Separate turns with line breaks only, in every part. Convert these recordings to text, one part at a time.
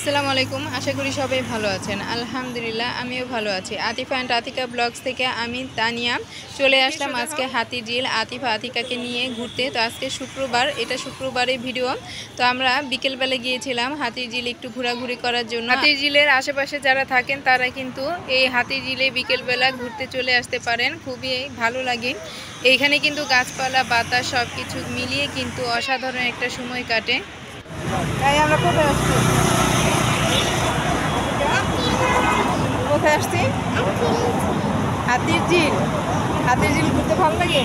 আসসালামু আলাইকুম। আশা করি সবাই ভালো আছেন। আলহামদুলিল্লাহ আমিও ভালো আছি। আতিফা অ্যান্ড আতিকা ব্লগস থেকে আমি তানিয়া চলে আসলাম আজকে হাতিঝিল আতিফা আতিকাকে নিয়ে ঘুরতে। তো আজকে শুক্রবার, এটা শুক্রবারের ভিডিও। তো আমরা বিকেলবেলা গিয়েছিলাম হাতিঝিল একটু ঘোরাঘুরি করার জন্য। হাতিঝিলের আশেপাশে যারা থাকেন তারা কিন্তু এই হাতিঝিলে বিকেলবেলা ঘুরতে চলে আসতে পারেন, খুবই ভালো লাগে। এইখানে কিন্তু গাছপালা বাতাস সব কিছু মিলিয়ে কিন্তু অসাধারণ একটা সময় কাটে। তাই আমরা কোথায় আসছি? কোথায় আসছি? হাতির ঝিল। হাতির ঝিল ঘুরতে ভালো লাগে?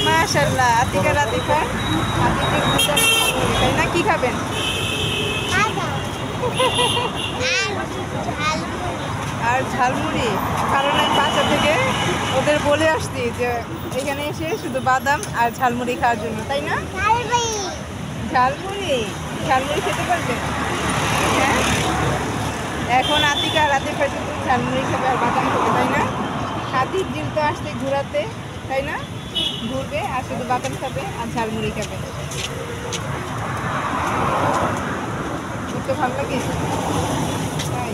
মাশাআল্লাহ, আতিকা আতিফা হাতির ঝিল ঘুরতে অনেক ভালো লাগে, তাই না? কি খাবেন? আর ঝালমুড়ি। কারণ আমি বাসা থেকে ওদের বলে আসছি যে এখানে এসে শুধু বাদাম আর ঝালমুড়ি খাওয়ার জন্য, তাই না? ঝালমুড়ি ঝালমুড়ি খেতে পারবেন? হ্যাঁ, এখন আতিকা আর আতিফা শুধু ঝালমুড়ি খাবে আর বাদাম খাবে, তাই না? হাতির ঝিল তো আসতে ঘোরাতে, তাই না? ঘুরবে আর শুধু বাদাম খাবে আর ঝালমুড়ি খাবে। ঘুরতে ভালো লাগে? তাই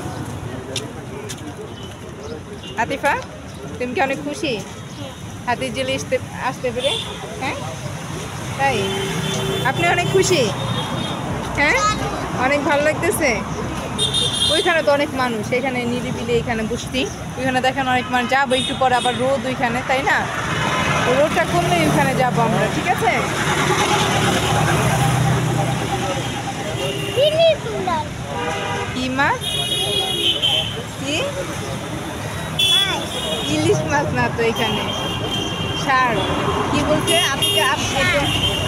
আতিফা, তুমি কি অনেক খুশি হাতির ঝিলে আসতে পেরে? হ্যাঁ, তাই আপনি অনেক খুশি? হ্যাঁ, অনেক ভালো লাগতেছে। ওইখানে তো অনেক মানুষ, এখানে নিরিবিলি এখানে বসতি, ওইখানে দেখেন অনেক মানুষ। যাবো একটু পরে, আবার রোদ ওইখানে, তাই না? রোদটা কমলে ওইখানে যাবো আমরা, ঠিক আছে? কি মাছ? কি ইলিশ মাছ না তো, এখানে সার। কি বলছে আপনি?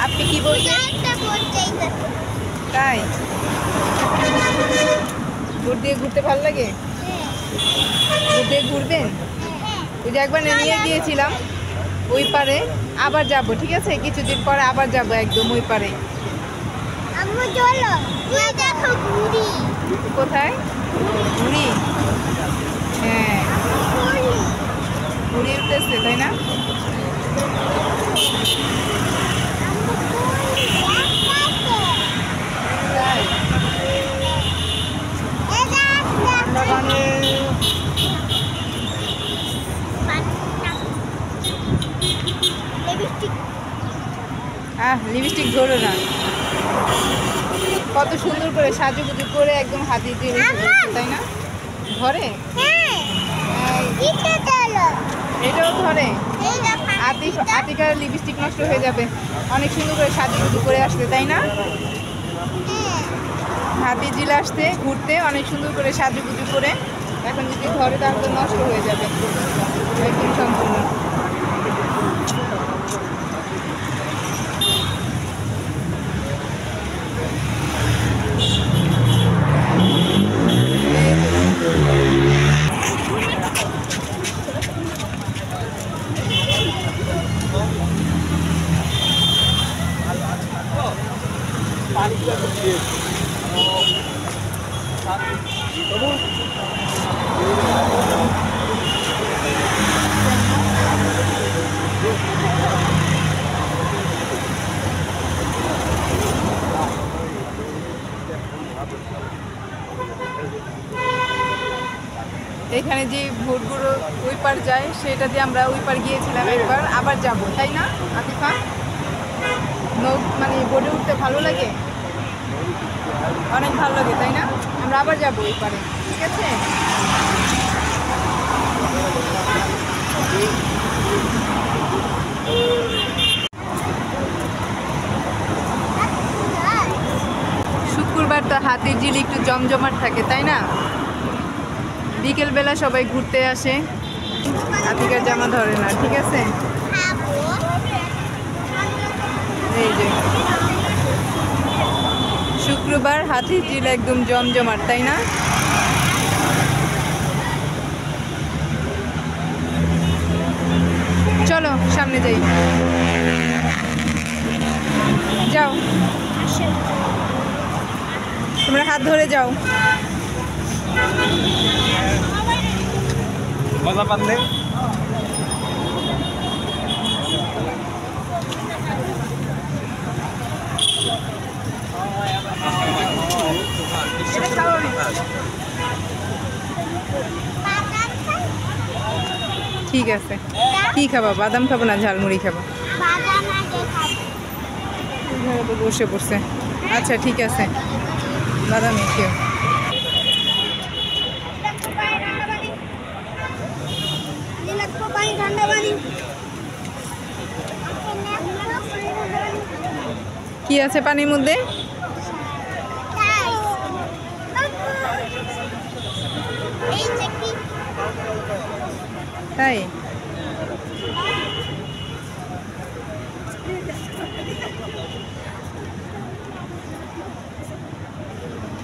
আপনি কি বলছেন? তাই ভোট দিয়ে ঘুরতে ভালো লাগে? ভোট দিয়ে ঘুরবেন? ওই যে একবার নিয়ে গিয়েছিলাম ওই পারে, আবার যাব, ঠিক আছে? কিছুদিন পরে আবার যাব একদম ওই পারে। কোথায়? ঘুড়ি? হ্যাঁ, ঘুড়ি উঠতেছে, তাই না? লিপস্টিক ধরো না। কত সুন্দর করে সাজুগুজু করে একদম হাতি দিয়ে, তাই না? ধরে? এটাও ধরে? আতিকার লিপস্টিক নষ্ট হয়ে যাবে, অনেক সুন্দর করে সাজুগুজু করে আসতে, তাই না? হাতি ঝিল আসতে ঘুরতে অনেক সুন্দর করে সাজুগুজু করে, এখন যদি ধরে তাহলে তো নষ্ট হয়ে যাবে একদম সম্পূর্ণ। এখানে যে ভোটগুলো ওই পার যায়, সেটা দিয়ে আমরা ওই পার গিয়েছিলাম একবার, আবার যাব, তাই না আতিফা? মানে বোটে উঠতে ভালো লাগে, অনেক ভালো লাগে, তাই না? আমরা আবার যাব ওই পারে, ঠিক আছে? শুক্রবার তো হাতির ঝিল একটু জমজমাট থাকে, তাই না? বিকেলবেলা সবাই ঘুরতে আসে। আতিকার জামা ধরে না, ঠিক আছে? এই যে শুক্রবার হাতির ঝিল একদম জমজমাট, তাই না? চলো সামনে যাই, যাও তোমরা হাত ধরে যাও।
মজা পানলে
এটা স্বাভাবিক। ঠিক আছে। কি খাবা? বাদাম খাবো না ঝালমুড়ি খাবো? বসে পড়ছে। আচ্ছা ঠিক আছে, বাদামই খেও। কি আছে পানির মধ্যে? তাই?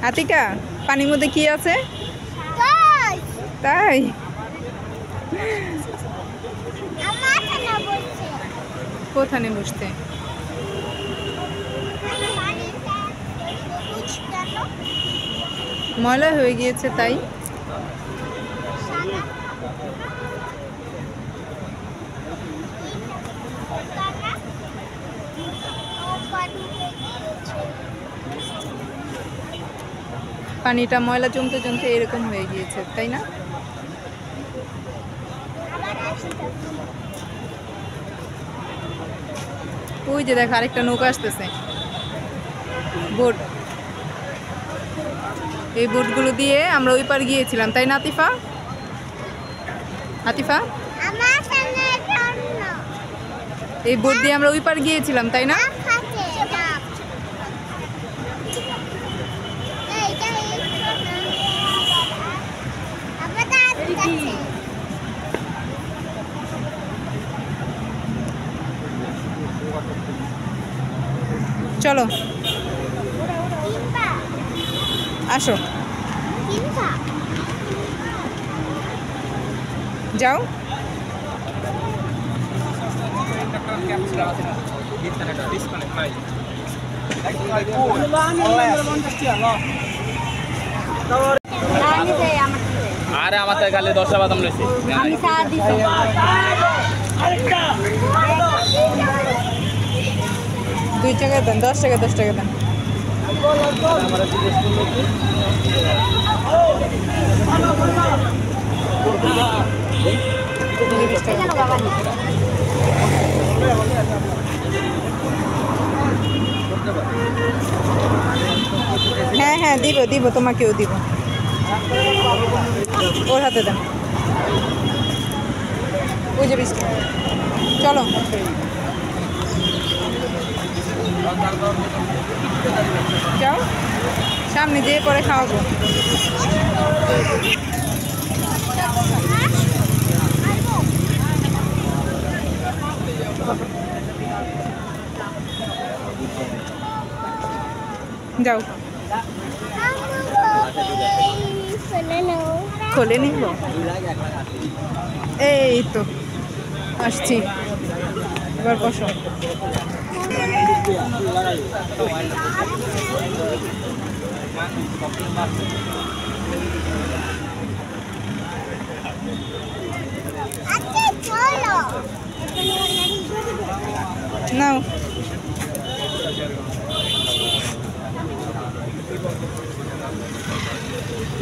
আতিকা, পানির মধ্যে কি আছে? তাই? কোথানে বসতে? ময়লা হয়ে গিয়েছে তাই? পানিটা ময়লা জমতে জমতে এরকম হয়ে গিয়েছে তাই না? ওই যে দেখো আরেকটা নৌকা আসতেছে, বোট। এই বোটগুলো দিয়ে আমরা ওই পার গিয়েছিলাম তাই না আতিফা? আতিফা, এই বোট দিয়ে আমরা ওই পার গিয়েছিলাম তাই না? চলো আসো, যাও।
আরে আমার তো গালে 10টা বাদাম রয়েছে। আমি চা দিছি।
2 টাকা দেন, 10 টাকা 10 টাকা দেন। হ্যাঁ হ্যাঁ দিব দিব, তোমাকেও দিব। ওর হাতে দেন। ওই যে 20 টাকা। চলো যাও, সামনে যেয়ে পরে খাওয়াবো। যাও, খুলে নিব। এই তো আসছি, এবার বসো। নাও,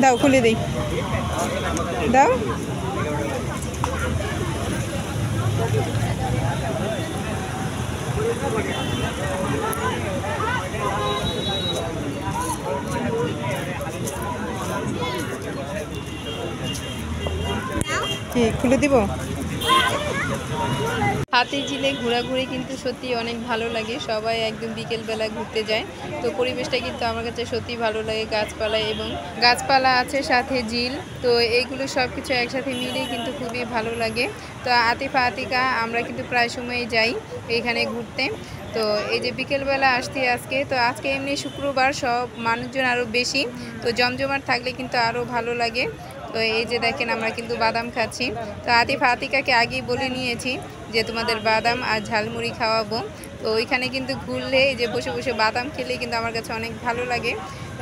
দাও খুলে দিই, দাও। কি খুলে দিব? হাতিঝিলে ঘোরাঘুরি কিন্তু সত্যি অনেক ভালো লাগে। সবাই একদম বিকেলবেলা ঘুরতে যায়, তো পরিবেশটা কিন্তু আমার কাছে সত্যি ভালো লাগে। গাছপালা এবং গাছপালা আছে, সাথে ঝিল, তো এইগুলো সব কিছু একসাথে মিলে কিন্তু খুবই ভালো লাগে। তো আতিফা আতিকা আমরা কিন্তু প্রায় সময়ই যাই এখানে ঘুরতে। তো এই যে বিকেলবেলা আসছি আজকে, তো আজকে এমনি শুক্রবার, সব মানুষজন আরও বেশি, তো জমজমাট থাকলে কিন্তু আরও ভালো লাগে। তো এই যে দেখেন আমরা কিন্তু বাদাম খাচ্ছি। তো আতিফা আতিকাকে আগেই বলে নিয়েছি যে তোমাদের বাদাম আর ঝালমুড়ি খাওয়াবো। তো ওইখানে কিন্তু ঘুরলে এই যে বসে বসে বাদাম খেলে কিন্তু আমার কাছে অনেক ভালো লাগে।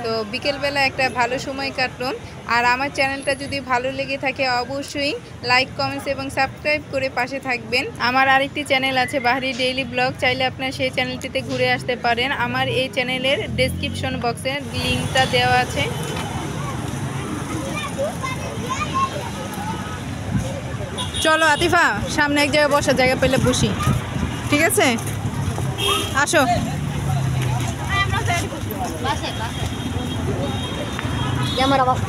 তো বিকেলবেলা একটা ভালো সময় কাটলো। আর আমার চ্যানেলটা যদি ভালো লেগে থাকে অবশ্যই লাইক, কমেন্টস এবং সাবস্ক্রাইব করে পাশে থাকবেন। আমার আরেকটি চ্যানেল আছে বাহারি ডেইলি ব্লগ, চাইলে আপনারা সেই চ্যানেলটিতে ঘুরে আসতে পারেন। আমার এই চ্যানেলের ডেসক্রিপশন বক্সে লিঙ্কটা দেওয়া আছে। চলো আতিফা, সামনে এক জায়গায় বসার জায়গা পেলে বসি, ঠিক আছে? আসো।
ক্যামেরা বাস